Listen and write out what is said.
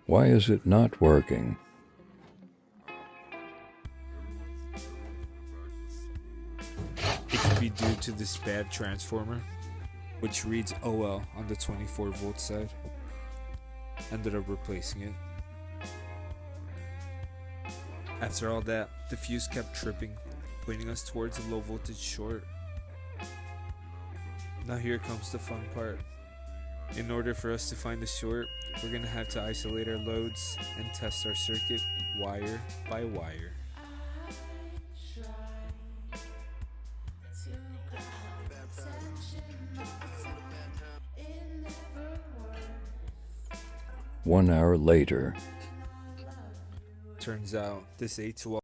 Why is it not working? It could be due to this bad transformer, which reads OL on the 24 volt side. Ended up replacing it. After all that, the fuse kept tripping, pointing us towards a low voltage short. Now here comes the fun part. In order for us to find the short, we're gonna have to isolate our loads and test our circuit wire by wire. 1 hour later. Turns out this A12